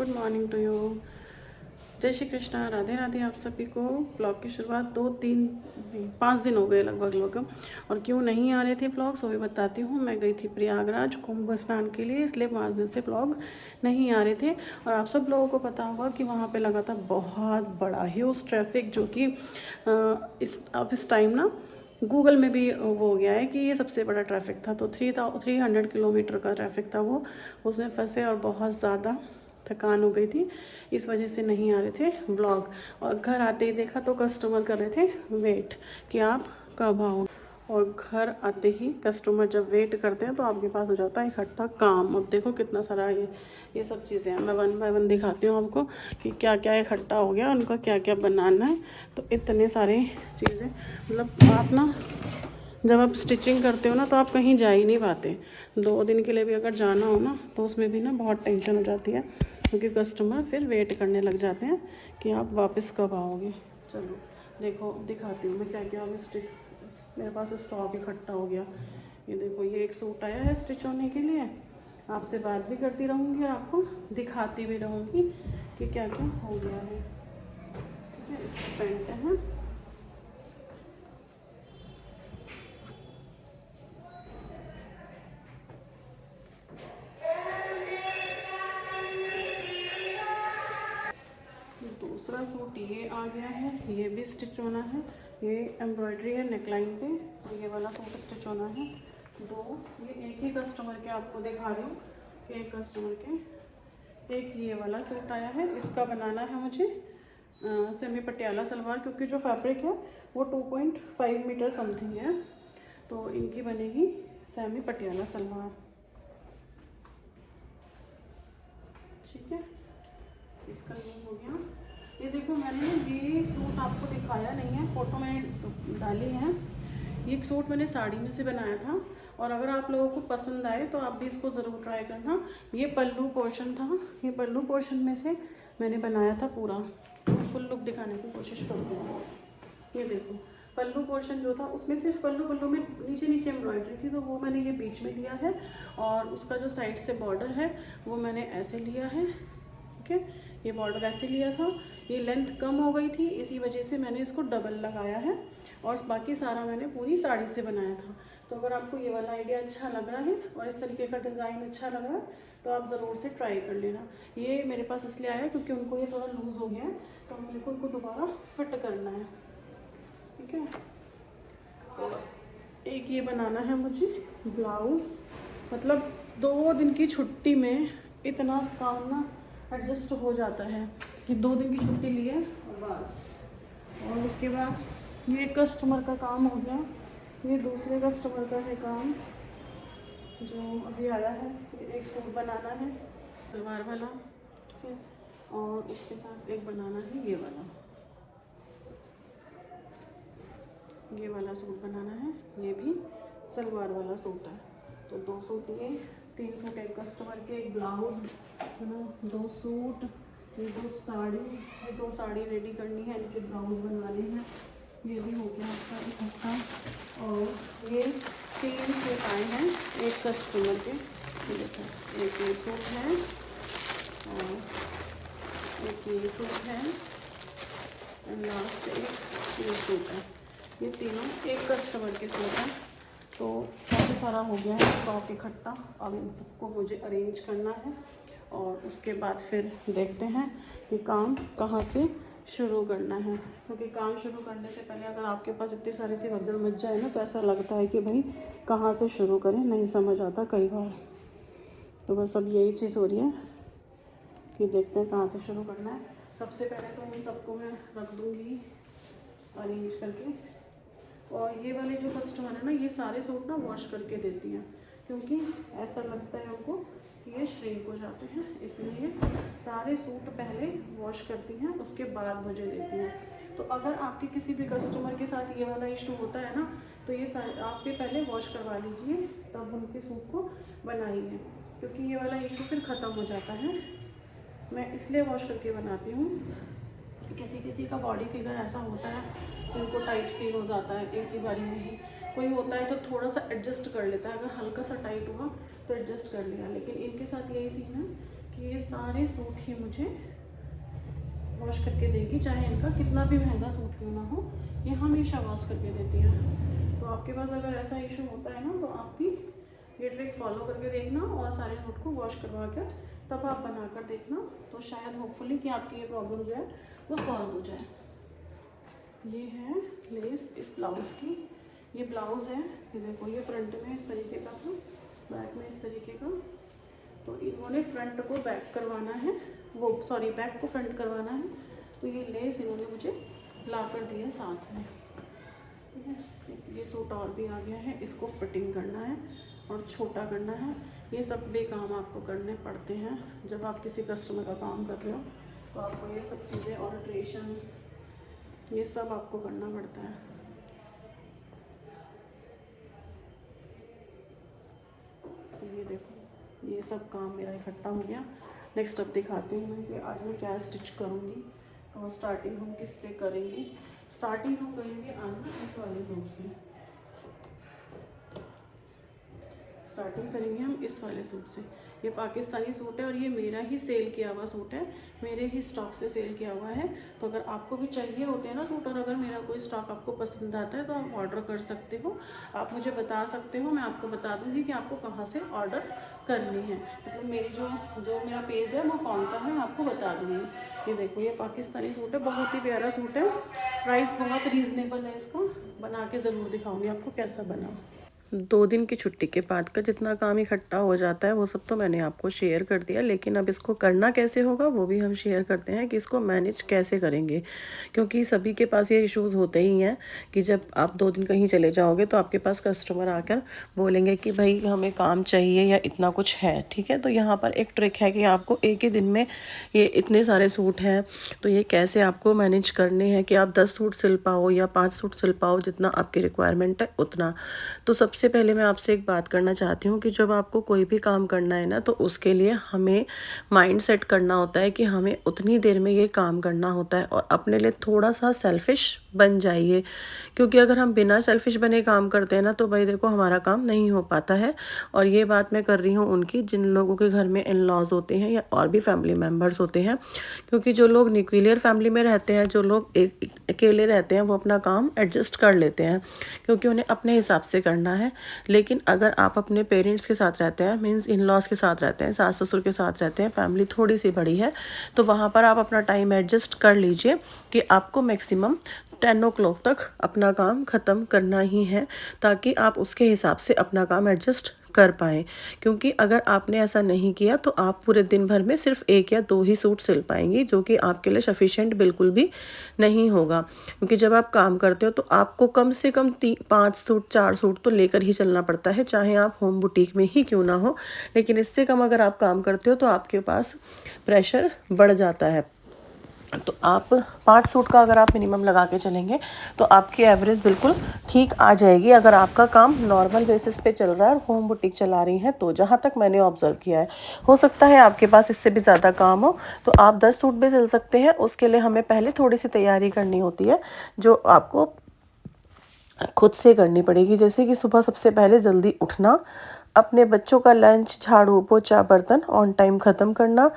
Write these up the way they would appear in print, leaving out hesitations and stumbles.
Good morning to you. जय श्री कृष्णा, राधे राधे। आप सभी को ब्लॉग की शुरुआत 5 दिन हो गए लगभग। और क्यों नहीं आ रहे थे ब्लॉग्स वो भी बताती हूँ। मैं गई थी प्रयागराज कुंभ स्नान के लिए, इसलिए 5 दिन से ब्लॉग नहीं आ रहे थे। और आप सब लोगों को पता होगा कि वहाँ पे लगा था बहुत बड़ा ह्यूज ट्रैफिक, जो कि इस टाइम ना गूगल में भी वो हो गया है कि ये सबसे बड़ा ट्रैफिक था। तो 300 किलोमीटर का ट्रैफिक था वो, उसमें फंसे और बहुत ज़्यादा थकान हो गई थी, इस वजह से नहीं आ रहे थे ब्लॉग। और घर आते ही देखा तो कस्टमर कर रहे थे वेट कि आप कब आओ। और घर आते ही कस्टमर जब वेट करते हैं तो आपके पास हो जाता है इकट्ठा काम। अब देखो कितना सारा ये सब चीज़ें हैं। मैं 1 बाय 1 दिखाती हूँ आपको कि क्या क्या इकट्ठा हो गया, उनका क्या क्या बनाना है। तो इतने सारे चीज़ें, मतलब आप ना जब आप स्टिचिंग करते हो ना तो आप कहीं जा ही नहीं पाते। 2 दिन के लिए भी अगर जाना हो ना तो उसमें भी ना बहुत टेंशन हो जाती है, क्योंकि कस्टमर फिर वेट करने लग जाते हैं कि आप वापस कब आओगे। चलो देखो दिखाती हूँ मैं क्या क्या अभी मेरे पास स्टॉक इकट्ठा हो गया। ये देखो, ये एक सूट आया है स्टिच होने के लिए। आपसे बात भी करती रहूँगी और आपको दिखाती भी रहूँगी कि क्या क्या हो गया है। ठीक है, इसकी पैंट है। दूसरा सूट ये आ गया है, ये भी स्टिच होना है। ये एम्ब्रॉयडरी है नेकलाइन पे, ये वाला सूट स्टिच होना है। ये एक ही कस्टमर के आपको दिखा रही हूँ, एक कस्टमर के। एक ये वाला सूट आया है, इसका बनाना है मुझे सेमी पटियाला सलवार, क्योंकि जो फैब्रिक है वो 2.5 मीटर समथिंग है। तो इनकी बनेगी सेमी पटियाला सलवार। ठीक है, इसका ये हो गया। ये देखो, मैंने ये सूट आपको दिखाया नहीं है, फ़ोटो में डाली है। ये सूट मैंने साड़ी में से बनाया था, और अगर आप लोगों को पसंद आए तो आप भी इसको ज़रूर ट्राई करना। ये पल्लू पोर्शन था, ये पल्लू पोर्शन में से मैंने बनाया था पूरा। फुल लुक दिखाने की कोशिश करती हूँ। ये देखो, पल्लू पोर्शन जो था उसमें सिर्फ पल्लू में नीचे नीचे एम्ब्रॉयडरी थी, तो वो मैंने ये बीच में लिया है। और उसका जो साइड से बॉर्डर है वो मैंने ऐसे लिया है। ठीक है, ये बॉर्डर ऐसे लिया था। ये लेंथ कम हो गई थी, इसी वजह से मैंने इसको डबल लगाया है। और बाकी सारा मैंने पूरी साड़ी से बनाया था। तो अगर आपको ये वाला आइडिया अच्छा लग रहा है और इस तरीके का डिज़ाइन अच्छा लग रहा है तो आप ज़रूर से ट्राई कर लेना। ये मेरे पास इसलिए आया है क्योंकि उनको ये थोड़ा लूज़ हो गया है, तो मेरे को उनको दोबारा फिट करना है। ठीक है, तो एक ये बनाना है मुझे ब्लाउज़। मतलब 2 दिन की छुट्टी में इतना काम ना एडजस्ट हो जाता है कि 2 दिन की छुट्टी ली है बस। और उसके बाद ये कस्टमर का काम हो गया। ये दूसरे कस्टमर का है काम जो अभी आया है। ये एक सूट बनाना है सलवार वाला, ठीक है, और उसके साथ एक बनाना है ये वाला सूट बनाना है। ये भी सलवार वाला सूट है। तो 2 सूट, ये 3 सूट एक कस्टमर के, एक ब्लाउज है ना, 2 सूट, ये 2 साड़ी रेडी करनी है, इनके ब्लाउज बनवाने हैं। ये भी हो गया आपका इकट्ठा। और ये 3 सूट आए हैं एक कस्टमर के। देखो, एक ये सूट है और एक ये सूट है एंड लास्ट एक ये सूट है। ये तीनों एक कस्टमर के सूट हैं। तो काफ़ी सारा हो गया है स्टॉक इकट्ठा। अब इन सबको मुझे अरेंज करना है और उसके बाद फिर देखते हैं कि काम कहाँ से शुरू करना है। क्योंकि काम शुरू करने से पहले अगर आपके पास इतनी सारी सी भगदड़ मच जाए ना तो ऐसा लगता है कि भाई कहाँ से शुरू करें, नहीं समझ आता कई बार। तो बस अब यही चीज़ हो रही है कि देखते हैं कहाँ से शुरू करना है। सबसे पहले तो इन सबको मैं रख दूँगी अरेंज करके। और ये वाले जो कस्टमर है ना, ये सारे सूट ना वॉश करके देती हैं, क्योंकि ऐसा लगता है उनको कि ये श्रिंक हो जाते हैं, इसलिए सारे सूट पहले वॉश करती हैं, उसके बाद मुझे देती हैं। तो अगर आपके किसी भी कस्टमर के साथ ये वाला इशू होता है ना, तो ये आप भी पहले वॉश करवा लीजिए, तब उनके सूट को बनाइए, क्योंकि ये वाला इशू फिर ख़त्म हो जाता है। मैं इसलिए वॉश करके बनाती हूँ। किसी का बॉडी फिगर ऐसा होता है, उनको टाइट फील हो जाता है एक ही बारी में ही। कोई होता है जो थोड़ा सा एडजस्ट कर लेता है, अगर हल्का सा टाइट हुआ तो एडजस्ट कर लिया। लेकिन इनके साथ यही सीन है ये सारे सूट ही मुझे वॉश करके देगी, चाहे इनका कितना भी महंगा सूट क्यों ना हो, ये हमेशा वॉश करके देती है। तो आपके पास अगर ऐसा इशू होता है ना, तो आप भी ये ट्रिक फॉलो करके देखना और सारे सूट को वॉश करवा कर तब आप बना कर देखना, तो शायद होपफुली कि आपकी ये प्रॉब्लम जो है वो सॉल्व हो जाए। ये है लेस इस ब्लाउज़ की, ये ब्लाउज़ है, ये देखो ये फ्रंट में इस तरीके का था, बैक में इस तरीके का। तो इन्होंने फ्रंट को बैक करवाना है, वो सॉरी बैक को फ्रंट करवाना है, तो ये लेस इन्होंने मुझे ला कर दी है साथ में। ठीक है, ये सूट और भी आ गया है, इसको फिटिंग करना है और छोटा करना है। ये सब भी काम आपको करने पड़ते हैं जब आप किसी कस्टमर का काम कर रहे हो, तो आपको ये सब चीज़ें ऑल्ट्रेशन ये सब आपको करना पड़ता है। तो ये देखो ये सब काम मेरा इकट्ठा हो गया। नेक्स्ट अब दिखाती हूँ मैं कि आज मैं क्या स्टिच करूँगी। और स्टार्टिंग हम किससे करेंगे, स्टार्टिंग हम करेंगे आज इस वाले सूट से, स्टार्टिंग करेंगे हम इस वाले सूट से। ये पाकिस्तानी सूट है और ये मेरा ही सेल किया हुआ सूट है, मेरे ही स्टॉक से सेल किया हुआ है। तो अगर आपको भी चाहिए होते हैं ना सूट, और अगर मेरा कोई स्टॉक आपको पसंद आता है तो आप ऑर्डर कर सकते हो, आप मुझे बता सकते हो, मैं आपको बता दूँगी कि आपको कहाँ से ऑर्डर करनी है। मतलब मेरी जो मेरा पेज है वो कौन सा है मैं आपको बता दूँगी। ये देखो ये पाकिस्तानी सूट है, बहुत ही प्यारा सूट है, प्राइस बहुत रीज़नेबल है इसका। बना के ज़रूर दिखाऊँगी आपको कैसा बना। 2 दिन की छुट्टी के बाद का जितना काम इकट्ठा हो जाता है वो सब तो मैंने आपको शेयर कर दिया, लेकिन अब इसको करना कैसे होगा वो भी हम शेयर करते हैं कि इसको मैनेज कैसे करेंगे। क्योंकि सभी के पास ये इश्यूज़ होते ही हैं कि जब आप 2 दिन कहीं चले जाओगे तो आपके पास कस्टमर आकर बोलेंगे कि भाई हमें काम चाहिए या इतना कुछ है। ठीक है, तो यहाँ पर एक ट्रिक है कि आपको एक ही दिन में ये इतने सारे सूट हैं, तो ये कैसे आपको मैनेज करने हैं कि आप 10 सूट सिल पाओ या 5 सूट सिल पाओ, जितना आपकी रिक्वायरमेंट है उतना। तो सबसे पहले मैं आपसे एक बात करना चाहती हूँ कि जब आपको कोई भी काम करना है ना, तो उसके लिए हमें माइंड सेट करना होता है कि हमें उतनी देर में ये काम करना होता है, और अपने लिए थोड़ा सा सेल्फिश बन जाइए। क्योंकि अगर हम बिना सेल्फिश बने काम करते हैं ना, तो भाई देखो हमारा काम नहीं हो पाता है। और ये बात मैं कर रही हूँ उनकी जिन लोगों के घर में इन लॉज होते हैं या और भी फैमिली मेम्बर्स होते हैं। क्योंकि जो लोग न्यूक्लियर फैमिली में रहते हैं, जो लोग अकेले रहते हैं, वो अपना काम एडजस्ट कर लेते हैं क्योंकि उन्हें अपने हिसाब से करना है। लेकिन अगर आप अपने पेरेंट्स के साथ रहते हैं, मीन्स इन लॉज के साथ रहते हैं, सास ससुर के साथ रहते हैं, फैमिली थोड़ी सी बड़ी है, तो वहाँ पर आप अपना टाइम एडजस्ट कर लीजिए कि आपको मैक्सिमम 10 o'clock तक अपना काम ख़त्म करना ही है, ताकि आप उसके हिसाब से अपना काम एडजस्ट कर पाएँ। क्योंकि अगर आपने ऐसा नहीं किया तो आप पूरे दिन भर में सिर्फ 1 या 2 ही सूट सिल पाएंगी, जो कि आपके लिए सफिशिएंट बिल्कुल भी नहीं होगा। क्योंकि जब आप काम करते हो तो आपको कम से कम 5 सूट 4 सूट तो लेकर ही चलना पड़ता है, चाहे आप होम बुटीक में ही क्यों ना हो। लेकिन इससे कम अगर आप काम करते हो तो आपके पास प्रेशर बढ़ जाता है। तो आप 5 सूट का अगर आप मिनिमम लगा के चलेंगे तो आपकी एवरेज बिल्कुल ठीक आ जाएगी, अगर आपका काम नॉर्मल बेसिस पे चल रहा है और होम बुटीक चला रही हैं तो। जहाँ तक मैंने ऑब्जर्व किया है, हो सकता है आपके पास इससे भी ज़्यादा काम हो, तो आप 10 सूट भी सिल सकते हैं। उसके लिए हमें पहले थोड़ी सी तैयारी करनी होती है, जो आपको खुद से करनी पड़ेगी। जैसे कि सुबह सबसे पहले जल्दी उठना, अपने बच्चों का लंच, झाड़ू पोछा, बर्तन ऑन टाइम ख़त्म करना,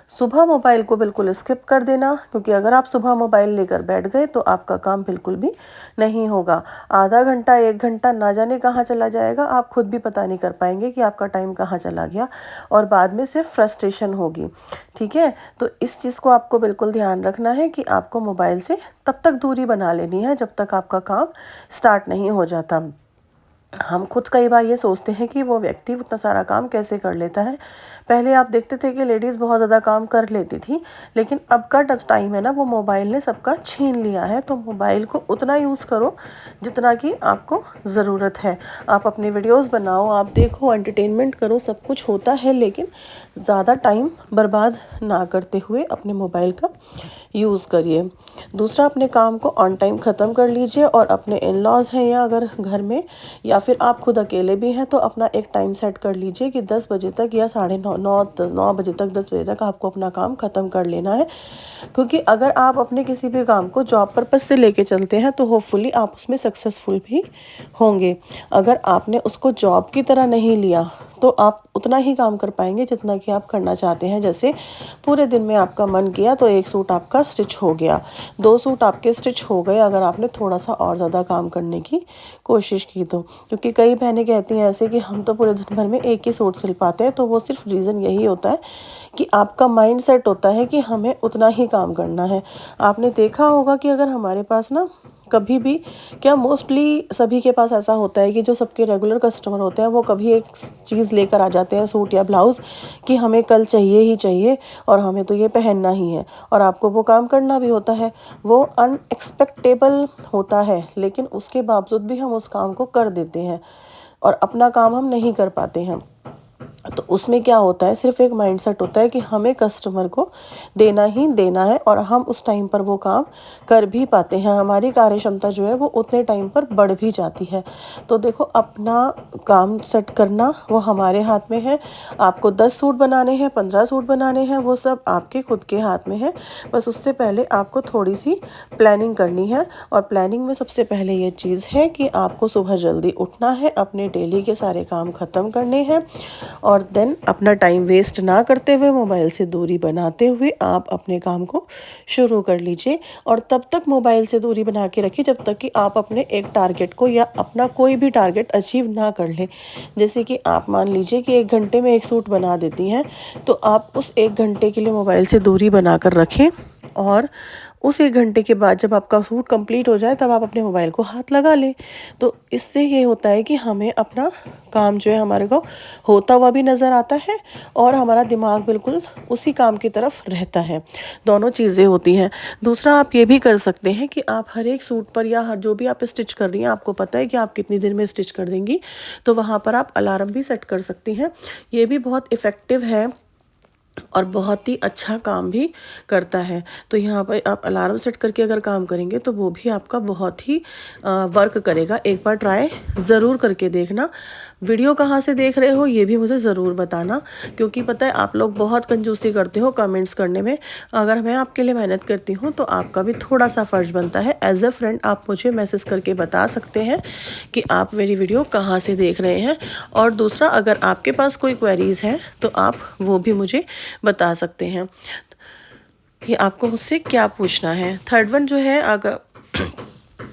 सुबह मोबाइल को बिल्कुल स्किप कर देना। क्योंकि अगर आप सुबह मोबाइल लेकर बैठ गए तो आपका काम बिल्कुल भी नहीं होगा। आधा घंटा 1 घंटा ना जाने कहाँ चला जाएगा, आप खुद भी पता नहीं कर पाएंगे कि आपका टाइम कहाँ चला गया, और बाद में सिर्फ फ्रस्ट्रेशन होगी। ठीक है, तो इस चीज़ को आपको बिल्कुल ध्यान रखना है कि आपको मोबाइल से तब तक दूरी बना लेनी है जब तक आपका काम स्टार्ट नहीं हो जाता। हम खुद कई बार ये सोचते हैं कि वो व्यक्ति उतना सारा काम कैसे कर लेता है। पहले आप देखते थे कि लेडीज़ बहुत ज़्यादा काम कर लेती थी, लेकिन अब का टाइम है ना, वो मोबाइल ने सबका छीन लिया है। तो मोबाइल को उतना यूज़ करो जितना कि आपको ज़रूरत है। आप अपनी वीडियोस बनाओ, आप देखो, एंटरटेनमेंट करो, सब कुछ होता है, लेकिन ज़्यादा टाइम बर्बाद ना करते हुए अपने मोबाइल का यूज़ करिए। दूसरा, अपने काम को ऑन टाइम ख़त्म कर लीजिए, और अपने इन लॉज हैं या अगर घर में या या फिर आप खुद अकेले भी हैं तो अपना एक टाइम सेट कर लीजिए कि 10 बजे तक या 9:30 बजे तक 10 बजे तक आपको अपना काम ख़त्म कर लेना है। क्योंकि अगर आप अपने किसी भी काम को जॉब पर्पस से लेके चलते हैं तो होपफुली आप उसमें सक्सेसफुल भी होंगे। अगर आपने उसको जॉब की तरह नहीं लिया तो आप उतना ही काम कर पाएंगे जितना कि आप करना चाहते हैं। जैसे पूरे दिन में आपका मन किया तो 1 सूट आपका स्टिच हो गया, 2 सूट आपके स्टिच हो गए अगर आपने थोड़ा सा और ज़्यादा काम करने की कोशिश की तो। क्योंकि कई बहनें कहती हैं ऐसे कि हम तो पूरे दिन भर में एक ही सूट सिल पाते हैं, तो वो सिर्फ रीज़न यही होता है कि आपका माइंड सेट होता है कि हमें उतना ही काम करना है। आपने देखा होगा कि अगर हमारे पास ना कभी भी, क्या मोस्टली सभी के पास ऐसा होता है कि जो सबके रेगुलर कस्टमर होते हैं वो कभी एक चीज़ लेकर आ जाते हैं, सूट या ब्लाउज़, कि हमें कल चाहिए ही चाहिए और हमें तो ये पहनना ही है, और आपको वो काम करना भी होता है। वो अनएक्सपेक्टेबल होता है लेकिन उसके बावजूद भी हम उस काम को कर देते हैं और अपना काम हम नहीं कर पाते हैं। तो उसमें क्या होता है, सिर्फ एक माइंडसेट होता है कि हमें कस्टमर को देना ही देना है और हम उस टाइम पर वो काम कर भी पाते हैं। हमारी कार्य क्षमता जो है वो उतने टाइम पर बढ़ भी जाती है। तो देखो, अपना काम सेट करना वो हमारे हाथ में है। आपको 10 सूट बनाने हैं, 15 सूट बनाने हैं, वो सब आपके खुद के हाथ में है। बस उससे पहले आपको थोड़ी सी प्लानिंग करनी है, और प्लानिंग में सबसे पहले ये चीज़ है कि आपको सुबह जल्दी उठना है, अपने डेली के सारे काम ख़त्म करने हैं और देन अपना टाइम वेस्ट ना करते हुए, मोबाइल से दूरी बनाते हुए आप अपने काम को शुरू कर लीजिए। और तब तक मोबाइल से दूरी बना के रखिए जब तक कि आप अपने एक टारगेट को या अपना कोई भी टारगेट अचीव ना कर लें। जैसे कि आप मान लीजिए कि 1 घंटे में 1 सूट बना देती हैं, तो आप उस 1 घंटे के लिए मोबाइल से दूरी बना कर रखें, और उस 1 घंटे के बाद जब आपका सूट कंप्लीट हो जाए तब आप अपने मोबाइल को हाथ लगा लें। तो इससे ये होता है कि हमें अपना काम जो है हमारे को होता हुआ भी नज़र आता है और हमारा दिमाग बिल्कुल उसी काम की तरफ रहता है। दोनों चीज़ें होती हैं। दूसरा, आप ये भी कर सकते हैं कि आप हर एक सूट पर या हर जो भी आप स्टिच कर रही हैं, आपको पता है कि आप कितनी देर में स्टिच कर देंगी, तो वहाँ पर आप अलार्म भी सेट कर सकती हैं। ये भी बहुत इफ़ेक्टिव है और बहुत ही अच्छा काम भी करता है। तो यहाँ पर आप अलार्म सेट करके अगर काम करेंगे तो वो भी आपका बहुत ही वर्क करेगा। एक बार ट्राई ज़रूर करके देखना। वीडियो कहाँ से देख रहे हो ये भी मुझे ज़रूर बताना, क्योंकि पता है आप लोग बहुत कंजूसी करते हो कमेंट्स करने में। अगर मैं आपके लिए मेहनत करती हूँ तो आपका भी थोड़ा सा फ़र्ज़ बनता है। एज अ फ्रेंड आप मुझे मैसेज करके बता सकते हैं कि आप मेरी वीडियो कहाँ से देख रहे हैं। और दूसरा, अगर आपके पास कोई क्वेरीज़ हैं तो आप वो भी मुझे बता सकते हैं कि आपको मुझसे क्या पूछना है। थर्ड वन जो है, अगर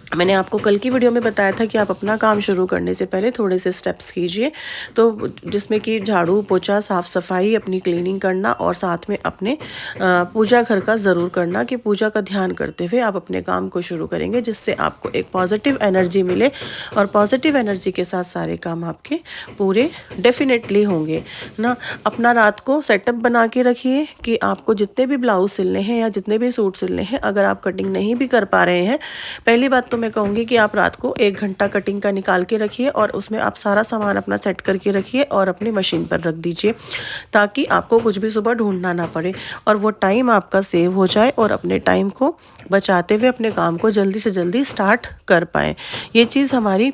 मैंने आपको कल की वीडियो में बताया था कि आप अपना काम शुरू करने से पहले थोड़े से स्टेप्स कीजिए, तो जिसमें कि झाड़ू पोछा, साफ़ सफाई, अपनी क्लीनिंग करना और साथ में अपने पूजा घर का ज़रूर करना, कि पूजा का ध्यान करते हुए आप अपने काम को शुरू करेंगे, जिससे आपको एक पॉजिटिव एनर्जी मिले और पॉजिटिव एनर्जी के साथ सारे काम आपके पूरे डेफिनेटली होंगे ना। अपना रात को सेटअप बना के रखिए कि आपको जितने भी ब्लाउज सिलने हैं या जितने भी सूट सिलने हैं, अगर आप कटिंग नहीं भी कर पा रहे हैं, पहली बात तो मैं कहूँगी कि आप रात को 1 घंटा कटिंग का निकाल के रखिए और उसमें आप सारा सामान अपना सेट करके रखिए और अपनी मशीन पर रख दीजिए, ताकि आपको कुछ भी सुबह ढूंढना ना पड़े और वो टाइम आपका सेव हो जाए और अपने टाइम को बचाते हुए अपने काम को जल्दी से जल्दी स्टार्ट कर पाएँ। ये चीज़ हमारी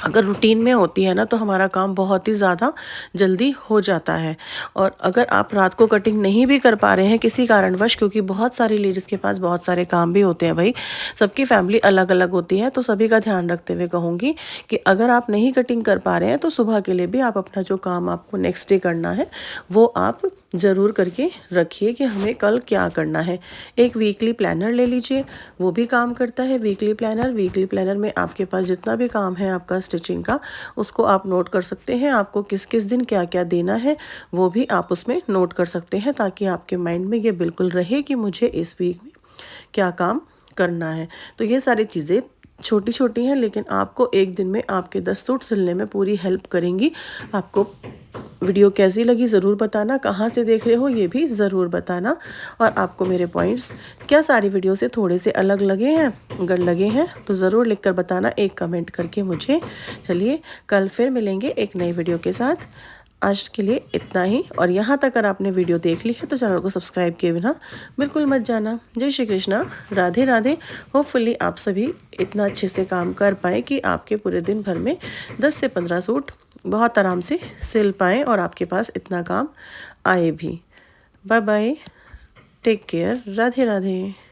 अगर रूटीन में होती है ना तो हमारा काम बहुत ही ज़्यादा जल्दी हो जाता है। और अगर आप रात को कटिंग नहीं भी कर पा रहे हैं किसी कारणवश, क्योंकि बहुत सारी लेडीज़ के पास बहुत सारे काम भी होते हैं भाई, सबकी फैमिली अलग अलग होती है, तो सभी का ध्यान रखते हुए कहूँगी कि अगर आप नहीं कटिंग कर पा रहे हैं तो सुबह के लिए भी आप अपना जो काम आपको नेक्स्ट डे करना है वो आप ज़रूर करके रखिए कि हमें कल क्या करना है। एक वीकली प्लानर ले लीजिए, वो भी काम करता है। वीकली प्लानर में आपके पास जितना भी काम है आपका स्टिचिंग का, उसको आप नोट कर सकते हैं। आपको किस किस दिन क्या क्या देना है वो भी आप उसमें नोट कर सकते हैं, ताकि आपके माइंड में ये बिल्कुल रहे कि मुझे इस वीक में क्या काम करना है। तो ये सारी चीज़ें छोटी छोटी हैं, लेकिन आपको एक दिन में आपके 10 सूट सिलने में पूरी हेल्प करेंगी। आपको वीडियो कैसी लगी ज़रूर बताना, कहाँ से देख रहे हो ये भी ज़रूर बताना, और आपको मेरे पॉइंट्स क्या सारी वीडियो से थोड़े से अलग लगे हैं, अगर लगे हैं तो ज़रूर लिखकर बताना, एक कमेंट करके मुझे। चलिए, कल फिर मिलेंगे एक नई वीडियो के साथ। आज के लिए इतना ही। और यहाँ तक अगर आपने वीडियो देख ली है तो चैनल को सब्सक्राइब किए बिना बिल्कुल मत जाना। जय श्री कृष्णा, राधे राधे। होपफुली आप सभी इतना अच्छे से काम कर पाए कि आपके पूरे दिन भर में 10 से 15 सूट बहुत आराम से सिल पाएँ और आपके पास इतना काम आए भी। Bye bye, take care, Radhe Radhe.